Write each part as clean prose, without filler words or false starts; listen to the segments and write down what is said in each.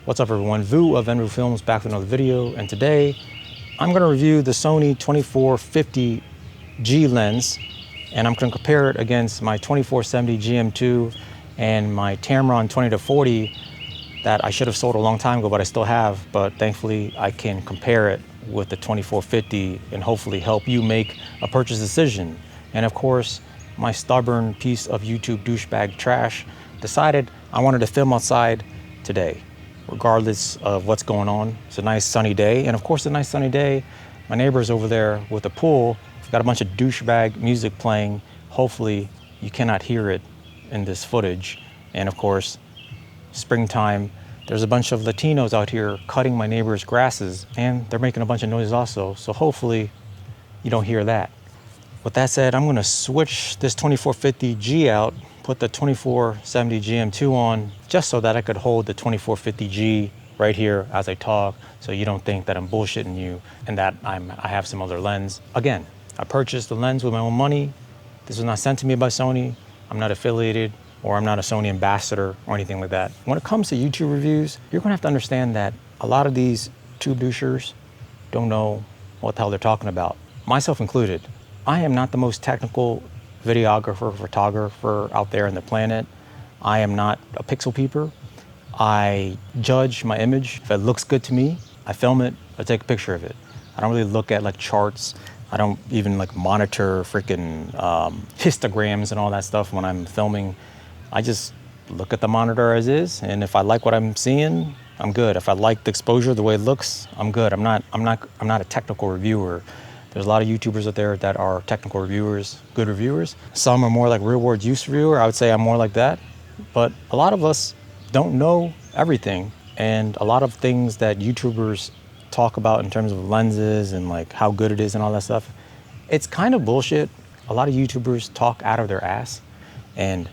What's up everyone, Vu of Envu Films back with another video, and today I'm going to review the Sony 24-50G lens, and I'm going to compare it against my 24-70 GM2 and my Tamron 20-40 that I should have sold a long time ago, but I still have. But thankfully I can compare it with the 24-50 and hopefully help you make a purchase decision. And of course, my stubborn piece of YouTube douchebag trash decided I wanted to film outside today, regardless of what's going on. It's a nice sunny day, and of course a nice sunny day, my neighbor's over there with the pool. I've got a bunch of douchebag music playing. Hopefully you cannot hear it in this footage. And of course, springtime, there's a bunch of Latinos out here cutting my neighbor's grasses, and they're making a bunch of noise also, so hopefully you don't hear that. With that said, I'm gonna switch this 24-50G out, put the 24-70 GM2 on, just so that I could hold the 24-50G right here as I talk, so you don't think that I'm bullshitting you and that I have some other lens. Again, I purchased the lens with my own money. This was not sent to me by Sony. I'm not affiliated, or I'm not a Sony ambassador or anything like that. When it comes to YouTube reviews, you're gonna have to understand that a lot of these tube douchers don't know what the hell they're talking about, myself included. I am not the most technical videographer, photographer out there on the planet. I am not a pixel peeper. I judge my image. If it looks good to me, I film it, I take a picture of it. I don't really look at like charts. I don't even like monitor freaking histograms and all that stuff when I'm filming. I just look at the monitor as is, and if I like what I'm seeing, I'm good. If I like the exposure, the way it looks, I'm good. I'm not a technical reviewer. There's a lot of YouTubers out there that are technical reviewers, good reviewers. Some are more like real world use reviewer. I would say I'm more like that. But a lot of us don't know everything. And a lot of things that YouTubers talk about in terms of lenses and like how good it is and all that stuff, it's kind of bullshit. A lot of YouTubers talk out of their ass, and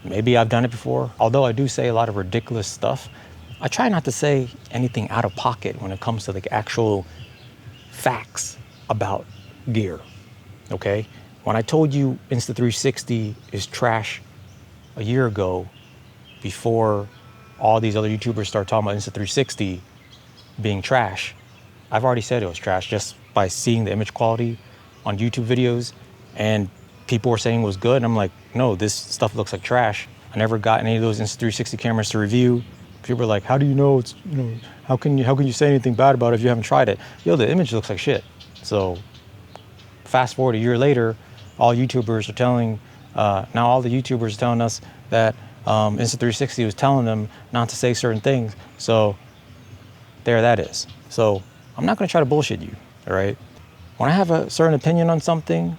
maybe I've done it before. Although I do say a lot of ridiculous stuff, I try not to say anything out of pocket when it comes to like actual facts about gear, okay? When I told you Insta360 is trash a year ago, before all these other YouTubers start talking about Insta360 being trash, I've already said it was trash just by seeing the image quality on YouTube videos, and people were saying it was good, and I'm like, no, this stuff looks like trash. I never got any of those Insta360 cameras to review. People were like, how do you know it's, how can you say anything bad about it if you haven't tried it? Yo, the image looks like shit. So fast forward a year later, all YouTubers are telling, now all the YouTubers are telling us that Insta360 was telling them not to say certain things. So there that is. So I'm not gonna try to bullshit you, all right? When I have a certain opinion on something,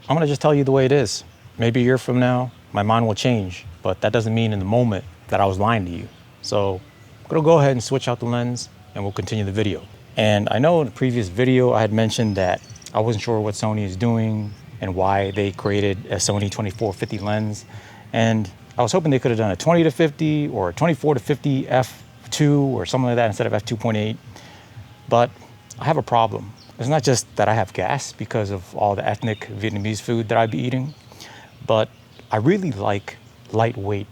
I'm gonna just tell you the way it is. Maybe a year from now, my mind will change, but that doesn't mean in the moment that I was lying to you. So I'm gonna go ahead and switch out the lens and we'll continue the video. And I know in the previous video, I had mentioned that I wasn't sure what Sony is doing and why they created a Sony 24-50 lens. And I was hoping they could have done a 20-50 or a 24-50 f2 or something like that instead of f2.8. But I have a problem. It's not just that I have gas because of all the ethnic Vietnamese food that I'd be eating, but I really like lightweight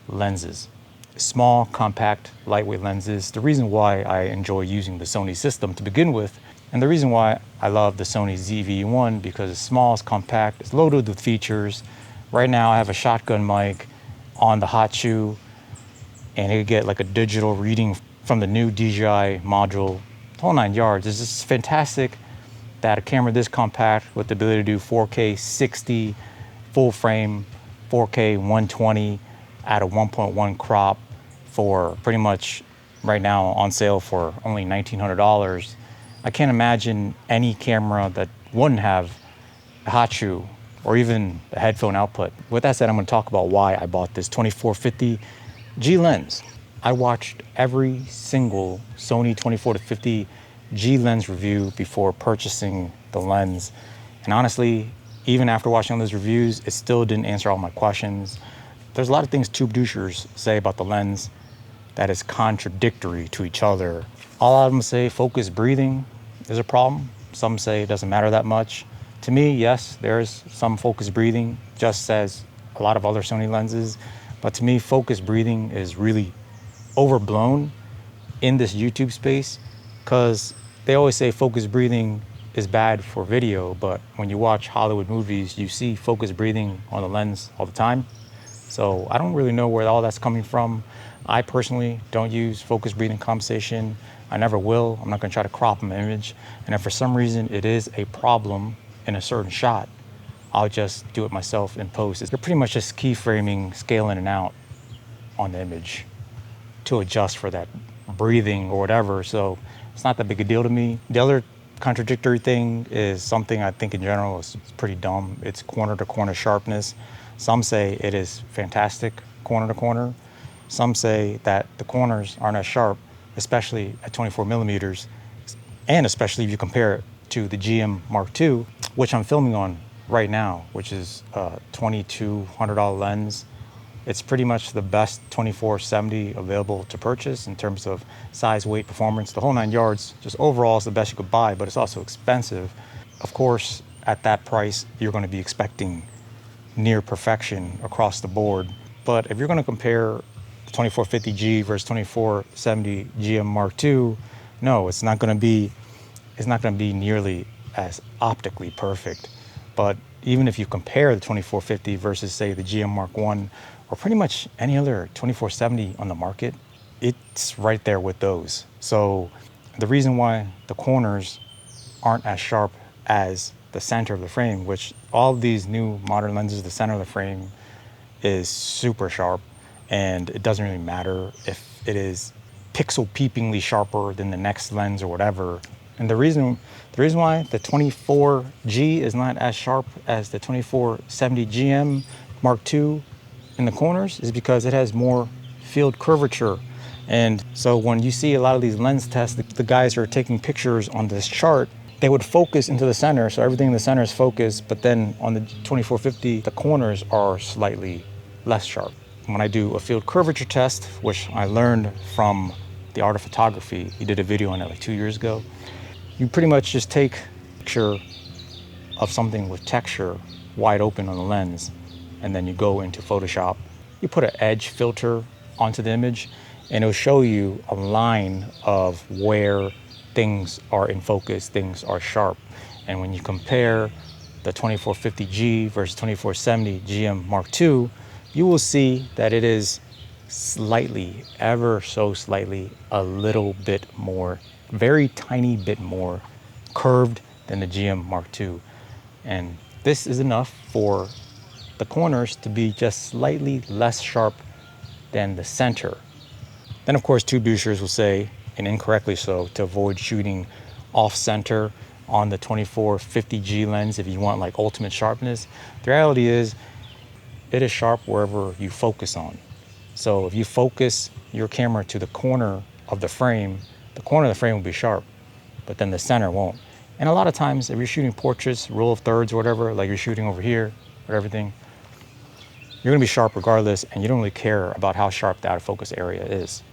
lenses. Small, compact, lightweight lenses. The reason why I enjoy using the Sony system to begin with, and the reason why I love the Sony ZV-1, because it's small, it's compact, it's loaded with features. Right now I have a shotgun mic on the hot shoe, and it could get like a digital reading from the new DJI module, the whole 9 yards. It's just fantastic that a camera this compact with the ability to do 4K 60, full frame, 4K 120 at a 1.1 crop for pretty much right now on sale for only $1,900. I can't imagine any camera that wouldn't have a hot shoe or even a headphone output. With that said, I'm gonna talk about why I bought this 24-50G lens. I watched every single Sony 24-50G lens review before purchasing the lens. And honestly, even after watching all those reviews, it still didn't answer all my questions. There's a lot of things tube douchers say about the lens that is contradictory to each other. All of them say focus breathing is a problem. Some say it doesn't matter that much. To me, yes, there's some focus breathing, just as a lot of other Sony lenses. But to me, focus breathing is really overblown in this YouTube space, because they always say focus breathing is bad for video, but when you watch Hollywood movies, you see focus breathing on the lens all the time. So I don't really know where all that's coming from. I personally don't use focus breathing compensation. I never will. I'm not gonna try to crop an image. And if for some reason it is a problem in a certain shot, I'll just do it myself in post. You're pretty much just keyframing, scale in and out on the image to adjust for that breathing or whatever. So it's not that big a deal to me. The other contradictory thing is something I think in general is pretty dumb. It's corner to corner sharpness. Some say it is fantastic corner to corner. Some say that the corners aren't as sharp, especially at 24 millimeters, and especially if you compare it to the GM Mark II, which I'm filming on right now, which is a $2,200 lens. It's pretty much the best 24-70 available to purchase in terms of size, weight, performance, the whole 9 yards. Just overall, it's the best you could buy, but it's also expensive. Of course, at that price, you're going to be expecting near perfection across the board. But if you're going to compare the 24-50G versus 24-70 GM Mark II, no, it's not going to be nearly as optically perfect. But even if you compare the 24-50 versus, say, the GM Mark I, or pretty much any other 24-70 on the market, it's right there with those. So the reason why the corners aren't as sharp as the center of the frame, which all of these new modern lenses, the center of the frame is super sharp, and it doesn't really matter if it is pixel peepingly sharper than the next lens or whatever. And the reason why the 24G is not as sharp as the 24-70 GM Mark II in the corners is because it has more field curvature. And so when you see a lot of these lens tests, the guys who are taking pictures on this chart, they would focus into the center, so everything in the center is focused, but then on the 24-50, the corners are slightly less sharp. When I do a field curvature test, which I learned from The Art of Photography, he did a video on it like 2 years ago, you pretty much just take a picture of something with texture wide open on the lens, and then you go into Photoshop, you put an edge filter onto the image, and it'll show you a line of where things are in focus, things are sharp. And when you compare the 24-50G versus 24-70 GM Mark II, you will see that it is slightly, ever so slightly, a little bit more, very tiny bit more curved than the GM Mark II. And this is enough for the corners to be just slightly less sharp than the center. Then of course tube users will say, and incorrectly so, to avoid shooting off center on the 24-50G lens if you want like ultimate sharpness. The reality is it is sharp wherever you focus on. So if you focus your camera to the corner of the frame, the corner of the frame will be sharp, but then the center won't. And a lot of times if you're shooting portraits, rule of thirds or whatever, like you're shooting over here or everything, you're gonna be sharp regardless, and you don't really care about how sharp the out of focus area is.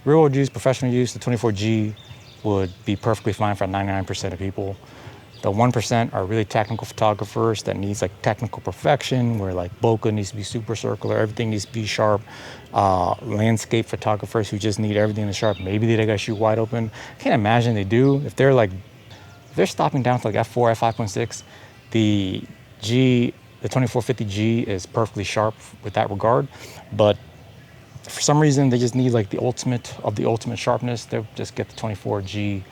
Real world use, professional use, the 24G would be perfectly fine for 99% of people. The 1% are really technical photographers that needs like technical perfection, where like bokeh needs to be super circular, everything needs to be sharp. Landscape photographers who just need everything to sharp, maybe they gotta shoot wide open. I can't imagine they do. If they're stopping down to like f4, f5.6, the 24-50G is perfectly sharp with that regard, but for some reason they just need like the ultimate of the ultimate sharpness. They'll just get the 24G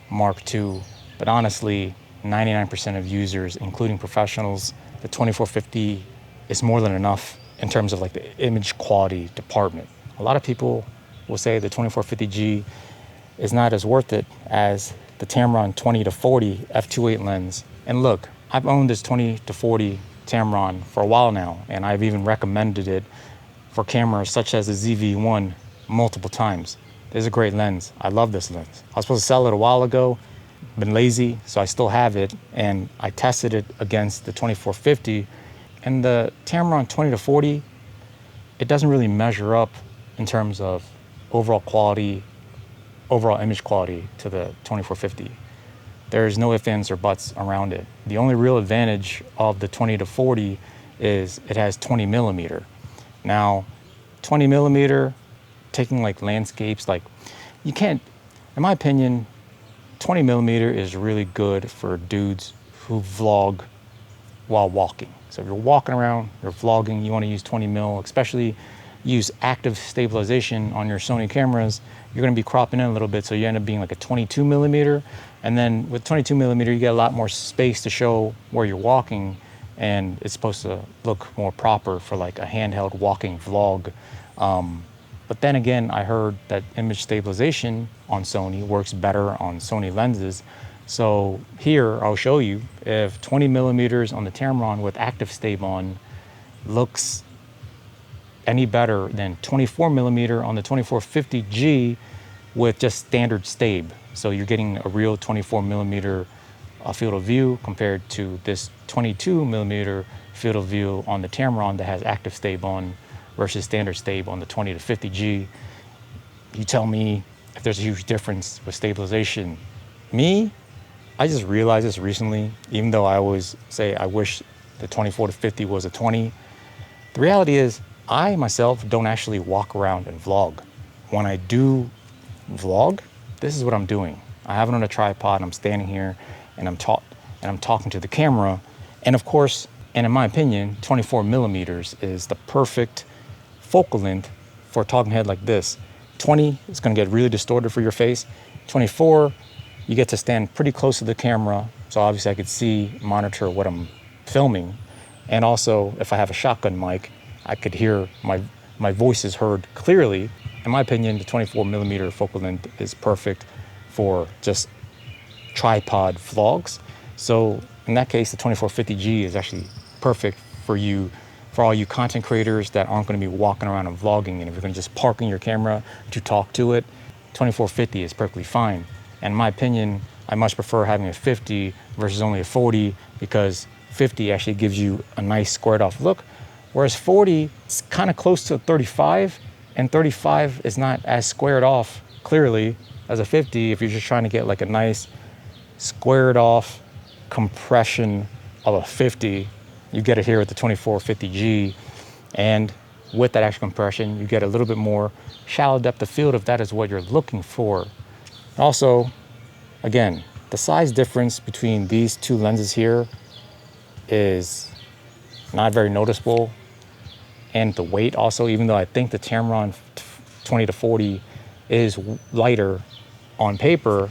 Mark II. But honestly, 99% of users, including professionals, the 24-50 is more than enough in terms of like the image quality department. A lot of people will say the 24-50G is not as worth it as the Tamron 20-40 f2.8 lens. And look, I've owned this 20-40 Tamron for a while now, and I've even recommended it for cameras such as the ZV-1 multiple times. This is a great lens. I love this lens. I was supposed to sell it a while ago, been lazy, so I still have it, and I tested it against the 24-50, and the Tamron 20-40, it doesn't really measure up in terms of overall quality, overall image quality to the 24-50. There's no ifs, ands, or buts around it. The only real advantage of the 20-40 is it has 20 millimeter. Now, 20 millimeter taking like landscapes, like you can't, in my opinion, 20 millimeter is really good for dudes who vlog while walking. So if you're walking around, you're vlogging, you want to use 20 mil, especially use active stabilization on your Sony cameras, you're going to be cropping in a little bit, so you end up being like a 22 millimeter. And then with 22 millimeter, you get a lot more space to show where you're walking, and it's supposed to look more proper for like a handheld walking vlog. But then again, I heard that image stabilization on Sony works better on Sony lenses. So here, I'll show you if 20 millimeters on the Tamron with active stab on looks any better than 24 millimeter on the 24-50G with just standard stab. So you're getting a real 24 millimeter field of view compared to this 22 millimeter field of view on the Tamron that has active stab on versus standard stab on the 20-50G. You tell me if there's a huge difference with stabilization. Me, I just realized this recently, even though I always say I wish the 24-50 was a 20. The reality is I myself don't actually walk around and vlog. When I do vlog, this is what I'm doing. I have it on a tripod, I'm standing here and I'm talking to the camera. And of course, and in my opinion, 24 millimeters is the perfect focal length for a talking head like this. 20 is going to get really distorted for your face. 24, you get to stand pretty close to the camera, so obviously I could see, monitor what I'm filming. And also, if I have a shotgun mic, I could hear my voice is heard clearly. In my opinion, the 24 millimeter focal length is perfect for just tripod vlogs. So in that case, the 24-50G is actually perfect for you, for all you content creators that aren't going to be walking around and vlogging. And if you're going to just parking your camera to talk to it, 24-50 is perfectly fine. And in my opinion, I much prefer having a 50 versus only a 40, because 50 actually gives you a nice squared off look, whereas 40 is kind of close to 35, and 35 is not as squared off clearly as a 50 if you're just trying to get like a nice squared off compression of a 50. You get it here with the 24-50G, and with that extra compression, you get a little bit more shallow depth of field if that is what you're looking for. Also, again, the size difference between these two lenses here is not very noticeable, and the weight also, even though I think the Tamron 20-40 is lighter on paper,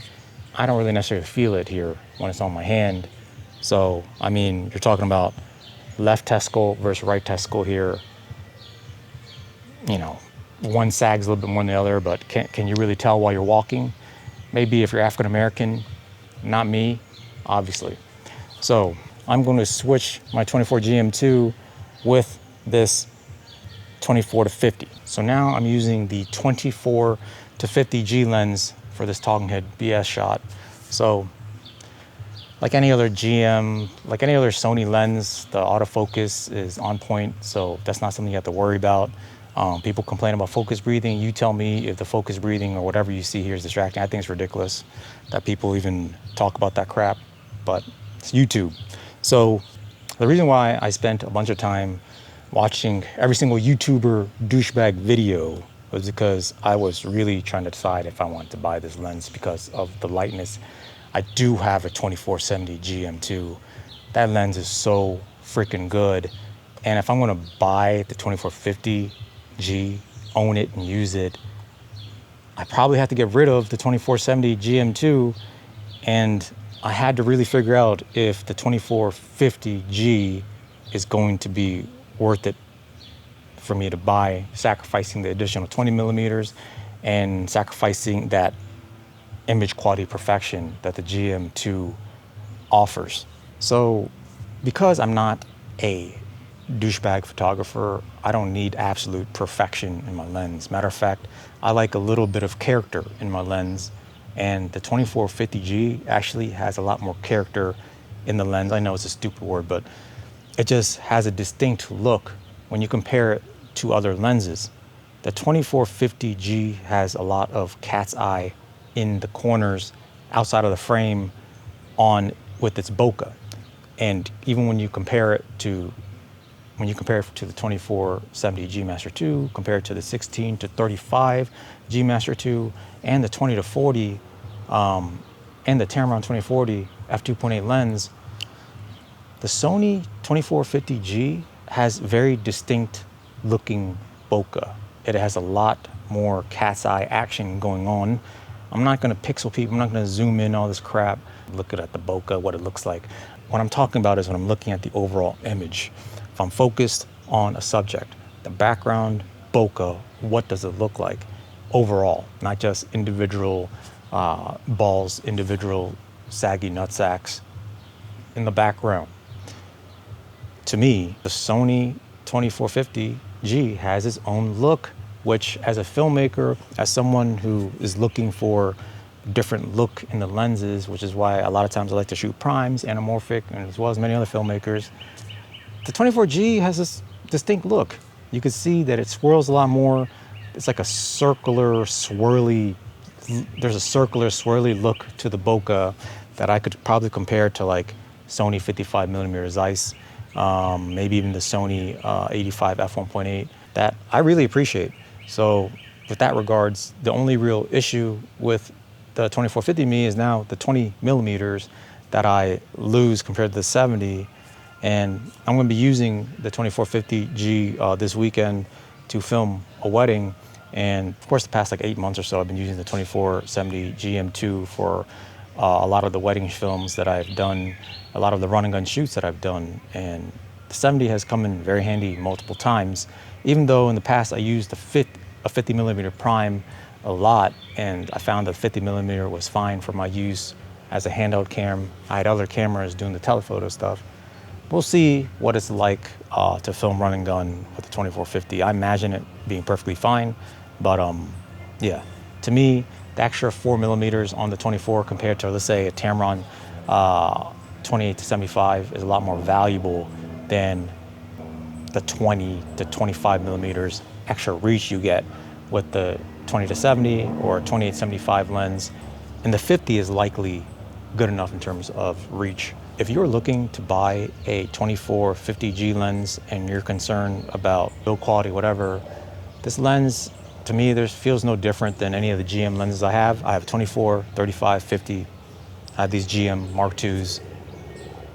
I don't really necessarily feel it here when it's on my hand. So, I mean, you're talking about left testicle versus right testicle here. You know, one sags a little bit more than the other, but can you really tell while you're walking? Maybe if you're African American, not me, obviously. So I'm going to switch my 24 GM2 with this 24-50. So now I'm using the 24-50G lens for this talking head BS shot. So like any other Sony lens, the autofocus is on point, so that's not something you have to worry about. People complain about focus breathing. You tell me if the focus breathing or whatever you see here is distracting. I think it's ridiculous that people even talk about that crap, but it's YouTube. So the reason why I spent a bunch of time watching every single YouTuber douchebag video was because I was really trying to decide if I wanted to buy this lens because of the lightness. I do have a 24-70 GM2. That lens is so freaking good. And if I'm gonna buy the 24-50G, own it and use it, I probably have to get rid of the 24-70 GM2. And I had to really figure out if the 24-50G is going to be worth it for me to buy, sacrificing the additional 20 millimeters and sacrificing that image quality perfection that the GM2 offers. So because I'm not a douchebag photographer, I don't need absolute perfection in my lens. Matter of fact, I like a little bit of character in my lens, and the 24-50G actually has a lot more character in the lens. I know it's a stupid word, but it just has a distinct look when you compare it to other lenses. The 24-50G has a lot of cat's eye in the corners outside of the frame with its bokeh. And even when you compare it to when you compare it to the 24-70G Master II, compared to the 16-35G Master II, and the 20-40, and the Tamron 2040 f2.8 lens, the Sony 24-50G has very distinct looking bokeh. It has a lot more cat's eye action going on. I'm not gonna pixel peep, I'm not gonna zoom in, all this crap. Look at the bokeh, what it looks like. What I'm talking about is when I'm looking at the overall image. If I'm focused on a subject, the background, bokeh, what does it look like overall? Not just individual balls, individual saggy nutsacks in the background. To me, the Sony 24-50G has its own look, which as a filmmaker, as someone who is looking for different look in the lenses, which is why a lot of times I like to shoot primes, anamorphic, and as well as many other filmmakers, the 24G has this distinct look. You can see that it swirls a lot more. It's like a circular, swirly, there's a circular, swirly look to the bokeh that I could probably compare to like Sony 55mm Zeiss, maybe even the Sony 85 f1.8 that I really appreciate. So with that regards, the only real issue with the 24-50 is now the 20mm that I lose compared to the 70. And I'm gonna be using the 24-50G this weekend to film a wedding. And of course, the past like 8 months or so, I've been using the 24-70 GM2 for a lot of the wedding films that I've done, a lot of the run and gun shoots that I've done. And the 70 has come in very handy multiple times, even though in the past I used a 50mm prime a lot, and I found that 50mm was fine for my use as a handheld cam. I had other cameras doing the telephoto stuff. We'll see what it's like to film run and gun with the 24-50. I imagine it being perfectly fine, but yeah, to me, the extra 4mm on the 24 compared to, let's say, a Tamron 28-75 is a lot more valuable than the 20-25mm extra reach you get with the 20-70 or 28-75 lens. And the 50 is likely good enough in terms of reach. If you're looking to buy a 24-50G lens and you're concerned about build quality, whatever, this lens, to me, feels no different than any of the GM lenses I have. I have 24, 35, 50. I have these GM Mark IIs.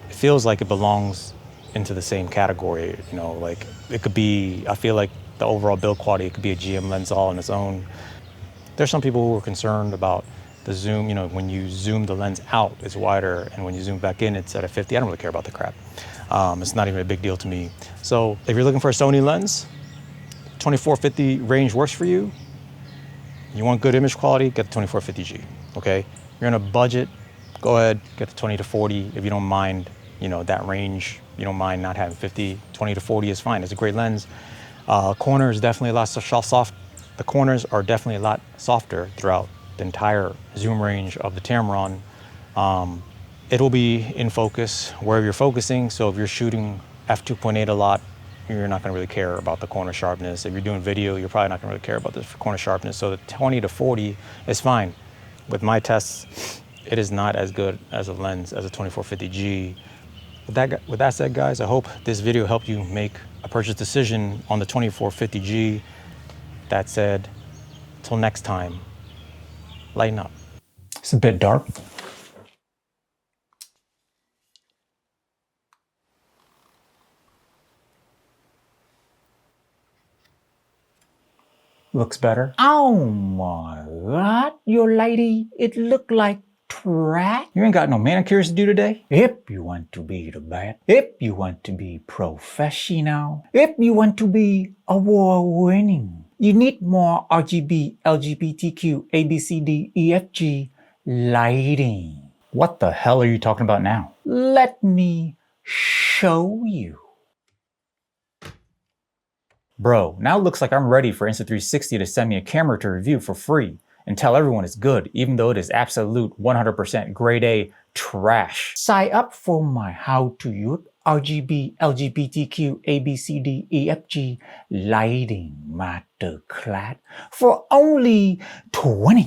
It feels like it belongs into the same category, you know, like it could be, I feel like the overall build quality, it could be a GM lens all on its own. There's some people who are concerned about the zoom, you know, when you zoom the lens out, it's wider, and when you zoom back in, it's at a 50. I don't really care about the crap. It's not even a big deal to me. So if you're looking for a Sony lens, 24-50 range works for you. You want good image quality, get the 24-50G, okay? You're in a budget, go ahead, get the 20-40 if you don't mind, you know, that range. You don't mind not having 50, 20-40 is fine. It's a great lens. Corner is definitely a lot soft. The corners are definitely a lot softer throughout the entire zoom range of the Tamron. It'll be in focus wherever you're focusing. So if you're shooting f2.8 a lot, you're not gonna really care about the corner sharpness. If you're doing video, you're probably not gonna really care about the corner sharpness. So the 20-40 is fine. With my tests, it is not as good as a lens as a 24-50G. With that said, guys, I hope this video helped you make a purchase decision on the 24-50G. That said, till next time, lighten up. It's a bit dark. Looks better. Oh my God, your lady, it look like trash. You ain't got no manicures to do today? If you want to be the best, if you want to be professional, if you want to be award-winning, you need more RGB, LGBTQ, ABCD, EFG lighting. What the hell are you talking about now? Let me show you. Bro, now it looks like I'm ready for Insta360 to send me a camera to review for free and tell everyone it's good, even though it is absolute 100% grade A trash. Sign up for my how to use RGB, LGBTQ, ABCD, EFG lighting masterclass for only 20.